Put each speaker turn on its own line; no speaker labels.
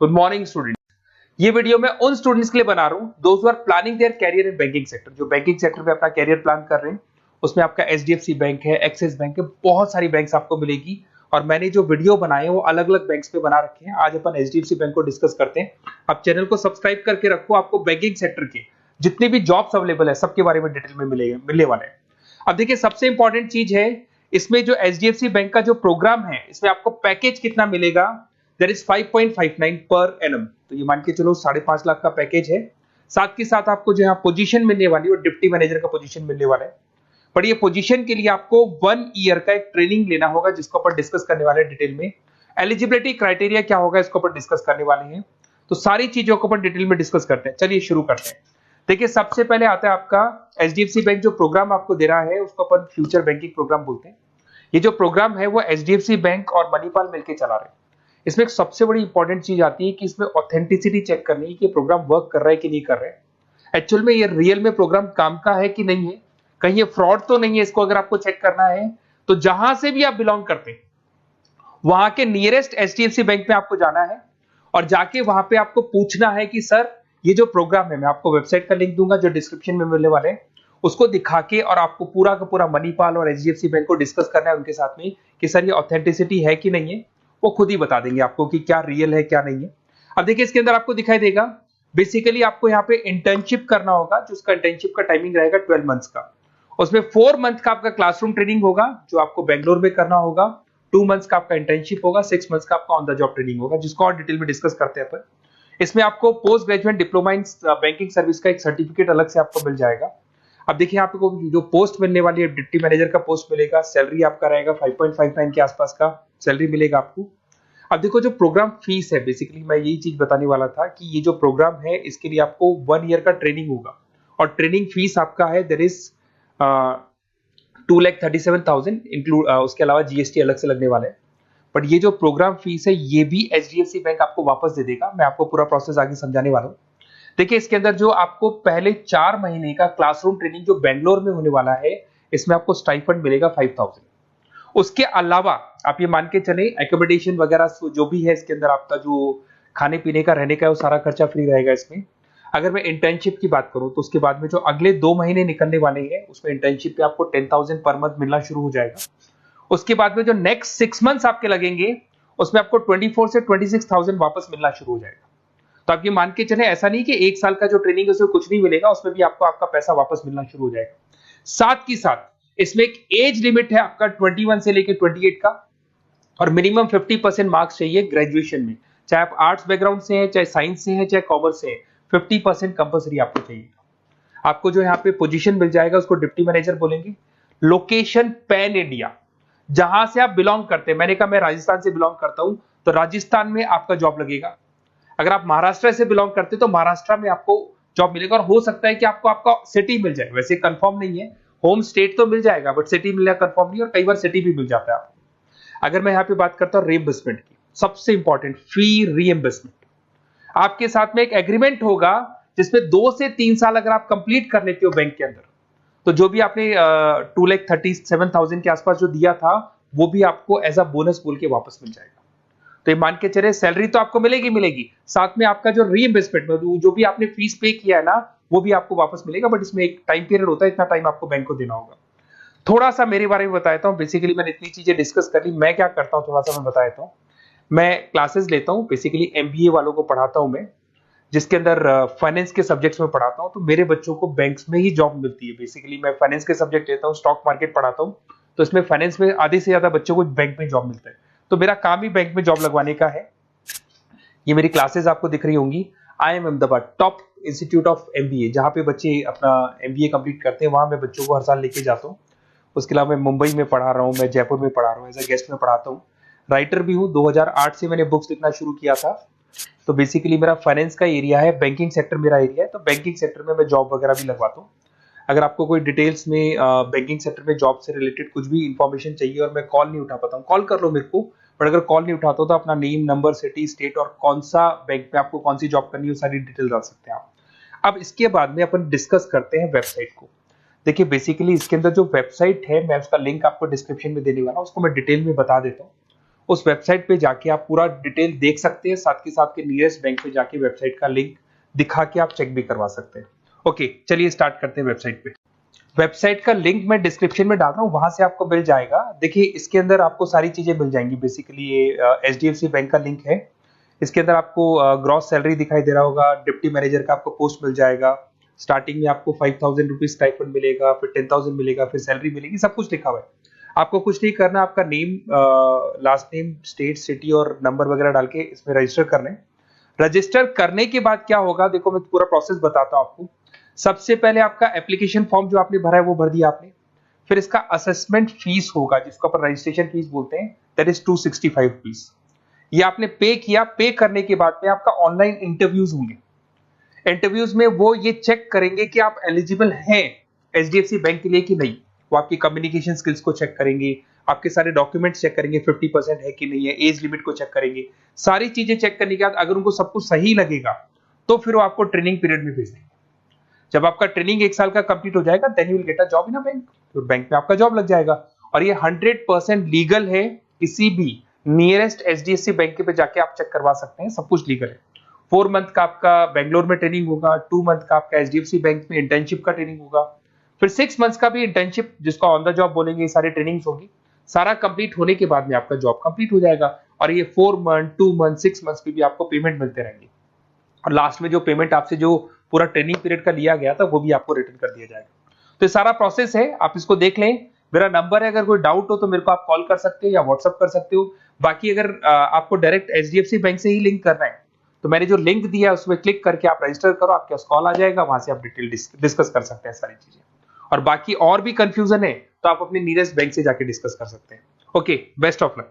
Good morning student. ये video मैं उन स्टूडेंट्स के लिए बना रहा हूं those who are planning their career in banking sector, जो बैंकिंग सेक्टर में अपना कैरियर प्लान कर रहे हैं। उसमें आपका एचडीएफसी बैंक है, एक्सिस बैंक है, बहुत सारी बैंक्स आपको मिलेगी और मैंने जो वीडियो बनाए हैं वो अलग अलग बैंक्स पे बना रखे हैं। आज अपन एचडीएफसी बैंक को डिस्कस करते हैं। आप चैनल को सब्सक्राइब करके रखो, आपको बैंकिंग सेक्टर के जितने भी जॉब्स अवेलेबल है सबके बारे में डिटेल में मिलने वाले हैं। अब देखिए, सबसे इंपॉर्टेंट चीज है इसमें जो एचडीएफसी बैंक का जो प्रोग्राम है इसमें आपको पैकेज कितना मिलेगा, दैट इज 5.59 पर एनम। तो ये मान के चलो 5.5 लाख का पैकेज है। साथ के साथ आपको जो यहाँ पोजीशन मिलने वाली है वो डिप्टी मैनेजर का पोजीशन मिलने वाला है। पर ये पोजीशन के लिए आपको 1 ईयर का एक ट्रेनिंग लेना होगा जिसको अपन डिस्कस करने वाले हैं डिटेल में। एलिजिबिलिटी क्राइटेरिया क्या होगा इसको अपन डिस्कस करने वाले हैं। तो सारी चीजों को अपन डिटेल में डिस्कस करते हैं। चलिए शुरू करते हैं। देखिए, सबसे पहले आता है आपका एचडीएफसी बैंक जो प्रोग्राम आपको दे रहा है उसको अपन फ्यूचर बैंकिंग प्रोग्राम बोलते हैं। ये जो प्रोग्राम है वो एचडीएफसी बैंक और मणिपाल मिलकर चला रहे हैं। इसमें एक सबसे बड़ी इंपॉर्टेंट चीज आती है कि इसमें ऑथेंटिसिटी चेक करनी है कि प्रोग्राम वर्क कर रहा है कि नहीं कर रहा है। एक्चुअल में ये रियल में प्रोग्राम काम का है कि नहीं है, कहीं ये फ्रॉड तो नहीं है। इसको अगर आपको चेक करना है तो जहां से भी आप बिलोंग करते हैं वहां के नियरेस्ट एचडीएफसी बैंक में आपको जाना है और जाके वहां पे आपको पूछना है कि सर ये जो प्रोग्राम है, मैं आपको वेबसाइट का लिंक दूंगा जो डिस्क्रिप्शन में मिलने वाले हैं, उसको दिखा के और आपको पूरा का पूरा मणिपाल और एचडीएफसी बैंक को डिस्कस करना है उनके साथ में कि सर ये ऑथेंटिसिटी है कि नहीं है। वो खुद ही बता देंगे आपको कि क्या रियल है क्या नहीं है। अब देखिए, इसके अंदर आपको दिखाई देगा बेसिकली आपको यहाँ पे इंटर्नशिप करना होगा, जो उसका इंटर्नशिप का टाइमिंग रहेगा 12 मंथ्स का। उसमें 4 मंथ का आपका क्लासरूम ट्रेनिंग होगा जो आपको बेंगलोर में करना होगा। 2 मंथ्स का आपका इंटर्नशिप होगा, 6 मंथ्स का आपका ऑन द जॉब ट्रेनिंग होगा, जिसको और डिटेल में डिस्कस करते हैं अपन। इसमें आपको post graduate diploma in banking service का एक सर्टिफिकेट अलग से आपको मिल जाएगा। अब देखिए, आपको जो पोस्ट मिलने वाली है डिप्टी मैनेजर का पोस्ट मिलेगा। सैलरी आपका रहेगा 5.59 के आसपास का सैलरी मिलेगा आपको। अब देखो, जो प्रोग्राम फीस है, बेसिकली मैं यही चीज बताने वाला था कि ये जो प्रोग्राम है इसके लिए आपको 1 ईयर का ट्रेनिंग होगा और ट्रेनिंग फीस आपका है दैट इज 2,37,000 इंक्लूड, उसके अलावा जीएसटी अलग से लगने वाला है। बट ये जो प्रोग्राम फीस है ये भी एचडीएफसी बैंक आपको वापस दे देगा। मैं आपको पूरा प्रोसेस आगे समझाने वाला हूँ। देखिए, इसके अंदर जो आपको पहले 4 महीने का क्लासरूम ट्रेनिंग जो बेंगलोर में होने वाला है इसमें आपको स्टाइपेंड मिलेगा 5,000। उसके अलावा आप ये मान के चले एकोमोडेशन वगैरह जो भी है इसके अंदर आपका जो खाने पीने का रहने का है वो सारा खर्चा फ्री रहेगा इसमें। अगर मैं इंटर्नशिप की बात करूं तो उसके बाद में जो अगले 2 महीने निकलने वाले हैं उसमें इंटर्नशिप पे आपको 10,000 पर मंथ मिलना शुरू हो जाएगा। उसके बाद में जो नेक्स्ट 6 मंथ्स आपके लगेंगे उसमें आपको 24 से 26,000 वापस मिलना शुरू हो जाएगा। तो आप ये मान के चले ऐसा नहीं कि 1 साल का जो ट्रेनिंग है उसमें कुछ नहीं मिलेगा, उसमें भी आपको आपका पैसा वापस मिलना शुरू हो जाएगा। साथ ही साथ इसमें एक एज लिमिट है आपका 21 से लेकर 28 का और मिनिमम 50% मार्क्स चाहिए ग्रेजुएशन में, चाहे आप आर्ट्स बैकग्राउंड से हैं, चाहे साइंस से हैं, चाहे कॉमर्स से हैं, 50% कंपलसरी आपको चाहिए। आपको जो यहाँ पे पोजीशन मिल जाएगा उसको डिप्टी मैनेजर बोलेंगे। लोकेशन पैन इंडिया, जहां से आप बिलोंग करते हैं। मैंने कहा मैं राजस्थान से बिलोंग करता हूं तो राजस्थान में आपका जॉब लगेगा। अगर आप महाराष्ट्र से बिलोंग करते हैं तो महाराष्ट्र में आपको जॉब मिलेगा और हो सकता है कि आपको आपका सिटी मिल जाए। वैसे कंफर्म नहीं है, होम स्टेट तो मिल जाएगा बट सिटी मिलना कंफर्म नहीं, और कई बार सिटी भी मिल जाता है आपको। अगर मैं यहाँ पे बात करता हूँ रीइंबर्समेंट की, सबसे इंपॉर्टेंट फी रीइंबर्समेंट। आपके साथ में एक एग्रीमेंट होगा जिसमें 2 से 3 साल अगर आप कंप्लीट कर लेते हो बैंक के अंदर तो जो भी आपने 2,37,000 के आसपास जो दिया था वो भी आपको एज अ बोनस बोल के वापस मिल जाएगा। तो ये मान के चले सैलरी तो आपको मिलेगी, साथ में आपका जो रीइंबर्समेंट में जो भी आपने फीस पे किया है ना वो भी आपको वापस मिलेगा। बट इसमें एक टाइम पीरियड होता है, इतना टाइम आपको बैंक को देना होगा। थोड़ा सा मेरे बारे में बताता हूँ। बेसिकली मैंने इतनी चीजें डिस्कस कर ली, मैं क्या करता हूँ थोड़ा सा मैं बताता हूँ। मैं क्लासेस लेता हूँ, बेसिकली एमबीए वालों को पढ़ाता हूँ मैं, जिसके अंदर फाइनेंस के सब्जेक्ट्स में पढ़ाता हूँ। तो मेरे बच्चों को बैंक्स में ही जॉब मिलती है। बेसिकली मैं फाइनेंस के सब्जेक्ट लेता हूँ, स्टॉक मार्केट पढ़ाता हूँ, तो इसमें फाइनेंस में आधे से ज्यादा बच्चों को बैंक में जॉब मिलता है। तो मेरा काम ही बैंक में जॉब लगवाने का है। ये मेरी क्लासेस आपको दिख रही होंगी। IIM Ahmedabad top institute of MBA, जहाँ पे बच्चे अपना एमबीए कंप्लीट करते हैं, वहां मैं बच्चों को हर साल लेके जाता हूँ। उसके अलावा मैं मुंबई में पढ़ा रहा हूँ, मैं जयपुर में पढ़ा रहा हूँ, एज अ गेस्ट में पढ़ाता हूँ। राइटर भी हूँ, 2008 से मैंने बुक्स लिखना शुरू किया था। तो बेसिकली मेरा फाइनेंस का एरिया है, बैंकिंग सेक्टर मेरा एरिया है, तो बैंकिंग सेक्टर में मैं जॉब वगैरह भी लगवाता हूँ। अगर आपको कोई डिटेल्स में बैंकिंग सेक्टर में जॉब से रिलेटेड कुछ भी इंफॉर्मेशन चाहिए और मैं कॉल नहीं उठा पाता हूँ, कॉल कर लो मेरे को। बट अगर कॉल नहीं उठाता तो अपना नेम, नंबर, सिटी, स्टेट और कौन सा बैंक में आपको कौन सी जॉब करनी है वो सारी डिटेल डाल सकते हैं आप। अब इसके बाद में अपन डिस्कस करते हैं वेबसाइट को। देखिए, बेसिकली इसके अंदर जो वेबसाइट है मैं उसका लिंक आपको डिस्क्रिप्शन में देने वाला हूँ, उसको मैं डिटेल में बता देता हूँ। उस वेबसाइट पे जाके आप पूरा डिटेल देख सकते हैं, साथ के साथ के नियरेस्ट बैंक पे जाके वेबसाइट का लिंक दिखा के आप चेक भी करवा सकते हैं। ओके, चलिए स्टार्ट करते हैं वेबसाइट पे। वेबसाइट का लिंक मैं डिस्क्रिप्शन में डाल रहा हूँ, वहां से आपको मिल जाएगा। देखिए इसके अंदर आपको सारी चीजें मिल जाएंगी। बेसिकली ये HDFC बैंक का लिंक है। इसके अंदर आपको ग्रॉस सैलरी दिखाई दे रहा होगा, डिप्टी मैनेजर का आपको पोस्ट मिल जाएगा। स्टार्टिंग में आपको 5,000 रुपीज स्टाइपेंड मिलेगा, फिर 10,000 मिलेगा, फिर सैलरी मिलेगी, सब कुछ लिखा हुआ है। आपको कुछ नहीं करना, आपका name, last name, state, city और नंबर वगैरह डाल के इसमें रजिस्टर करना है। रजिस्टर करने के बाद क्या होगा, देखो मैं पूरा प्रोसेस बताता हूँ आपको। सबसे पहले आपका एप्लीकेशन फॉर्म जो आपने भरा है वो भर दिया आपने। फिर इसका असेसमेंट फीस होगा, जिसको अपन रजिस्ट्रेशन फीस बोलते हैं, दैट इज 265 रुपीज। ये आपने पे किया। पे करने के बाद में आपका ऑनलाइन इंटरव्यूज होंगे। इंटरव्यूज में वो ये चेक करेंगे कि आप एलिजिबल हैं HDFC बैंक के लिए कि नहीं। वो आपकी कम्युनिकेशन स्किल्स को चेक करेंगे, आपके सारे डॉक्यूमेंट्स चेक करेंगे, 50% है कि नहीं है, एज लिमिट को चेक करेंगे। सारी चीजें चेक करने के बाद अगर उनको सब कुछ सही लगेगा तो फिर वो आपको ट्रेनिंग पीरियड में भेज देंगे। जब आपका ट्रेनिंग 1 साल का कंप्लीट हो जाएगा, then you will get a job in a bank. तो बैंक में आपका जॉब लग जाएगा। और ये 100% लीगल है। किसी भी नियरेस्ट HDFC बैंक पे जाके आप चेक करवा सकते हैं, सब कुछ लीगल है। 4 मंथ का आपका बेंगलोर में ट्रेनिंग होगा, 2 मंथ का आपका HDFC बैंक में इंटर्नशिप का ट्रेनिंग होगा, फिर 6 मंथ्स का भी इंटर्नशिप, जिसको ऑन द जॉब बोलेंगे, ये सारी ट्रेनिंग्स होगी। सारा कंप्लीट होने के बाद में आपका जॉब कंप्लीट हो जाएगा। और ये 4 मंथ, 2 मंथ, 6 मंथ्स की भी आपको पेमेंट मिलते रहेंगे। और लास्ट में जो पेमेंट आपसे जो पूरा ट्रेनिंग पीरियड का लिया गया था वो भी आपको रिटर्न कर दिया जाएगा। तो ये सारा प्रोसेस है, आप इसको देख लें। मेरा नंबर है, अगर कोई डाउट हो तो मेरे को आप कॉल कर सकते हो या व्हाट्सअप कर सकते हो। बाकी अगर आपको डायरेक्ट HDFC बैंक से ही लिंक करना है तो मैंने जो लिंक दिया है उसमें क्लिक करके आप रजिस्टर करो, आपके पास कॉल आ जाएगा, वहां से आप डिटेल डिस्कस कर सकते हैं सारी चीजें। और बाकी और भी कंफ्यूजन है तो आप अपने नियरेस्ट बैंक से जाके डिस्कस कर सकते हैं। Okay, best of luck.